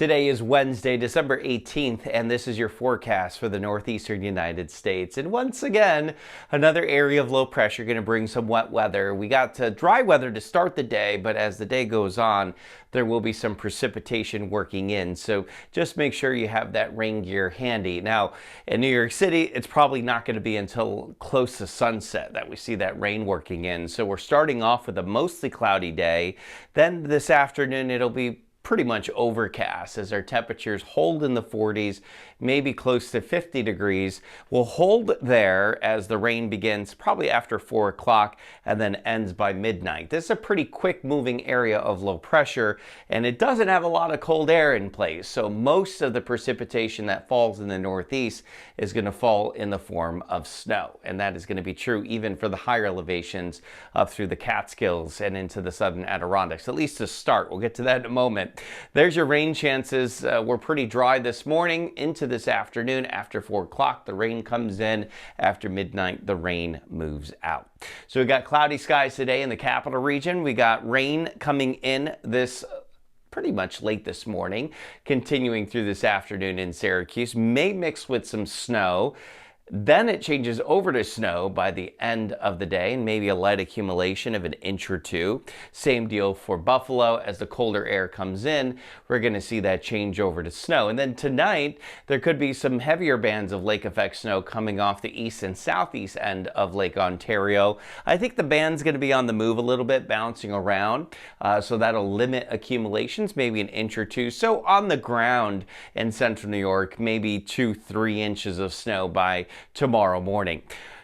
Today is Wednesday, December 18th, and this is your forecast for the northeastern United States. And once again, another area of low pressure going to bring some wet weather. We got dry weather to start the day, but as the day goes on, there will be some precipitation working in. So just make sure you have that rain gear handy. Now, in New York City, it's probably not going to be until close to sunset that we see that rain working in. So we're starting off with a mostly cloudy day. Then this afternoon, it'll be pretty much overcast as our temperatures hold in the 40s, maybe close to 50 degrees. We'll hold there as the rain begins probably after 4 o'clock and then ends by midnight. This is a pretty quick moving area of low pressure, and it doesn't have a lot of cold air in place. So most of the precipitation that falls in the northeast is going to fall in the form of snow. And that is going to be true even for the higher elevations up through the Catskills and into the southern Adirondacks, at least to start. We'll get to that in a moment. There's your rain chances. We're pretty dry this morning into this afternoon. After 4 o'clock, the rain comes in. After midnight, the rain moves out. So we got cloudy skies today in the capital region. We got rain coming in this pretty much late this morning, continuing through this afternoon in Syracuse. May mix with some snow. Then it changes over to snow by the end of the day, and maybe a light accumulation of an inch or two. Same deal for Buffalo. As the colder air comes in, we're going to see that change over to snow. And then tonight, there could be some heavier bands of lake effect snow coming off the east and southeast end of Lake Ontario. I think the band's going to be on the move a little bit, bouncing around. So that'll limit accumulations, maybe an inch or two. So on the ground in central New York, maybe 2-3 inches of snow by tomorrow morning.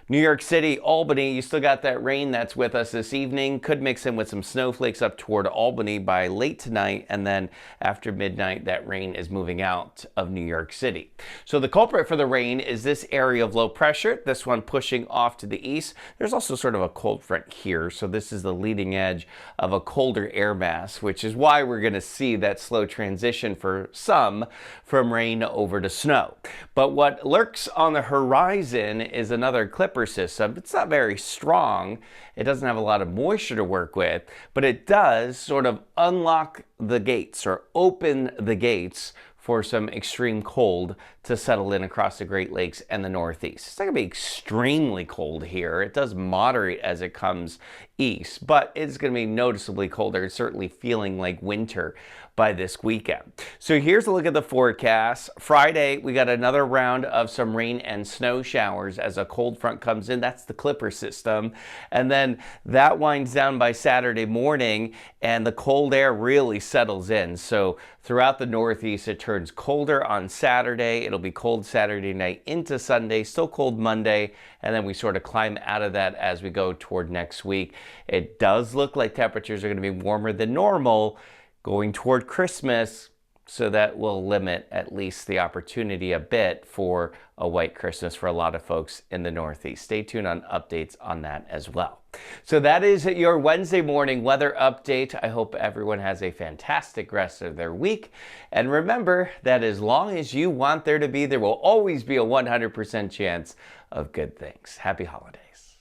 New York City, Albany, you still got that rain that's with us this evening. Could mix in with some snowflakes up toward Albany by late tonight, and then after midnight, that rain is moving out of New York City. So the culprit for the rain is this area of low pressure, this one pushing off to the east. There's also sort of a cold front here, so this is the leading edge of a colder air mass, which is why we're going to see that slow transition for some from rain over to snow. But what lurks on the horizon is another clipper system. It's not very strong. It doesn't have a lot of moisture to work with, but it does sort of unlock the gates or open the gates for some extreme cold to settle in across the Great Lakes and the Northeast. It's not going to be extremely cold here. It does moderate as it comes east, but it's going to be noticeably colder. It's certainly feeling like winter by this weekend. So here's a look at the forecast. Friday, we got another round of some rain and snow showers as a cold front comes in. That's the Clipper system. And then that winds down by Saturday morning, and the cold air really settles in. So throughout the Northeast, it turns colder on Saturday. It'll be cold Saturday night into Sunday, still cold Monday, and then we sort of climb out of that as we go toward next week. It does look like temperatures are going to be warmer than normal going toward Christmas, so that will limit at least the opportunity a bit for a white Christmas for a lot of folks in the Northeast. Stay tuned on updates on that as well. So that is your Wednesday morning weather update. I hope everyone has a fantastic rest of their week. And remember that as long as you want there to be, there will always be a 100% chance of good things. Happy holidays.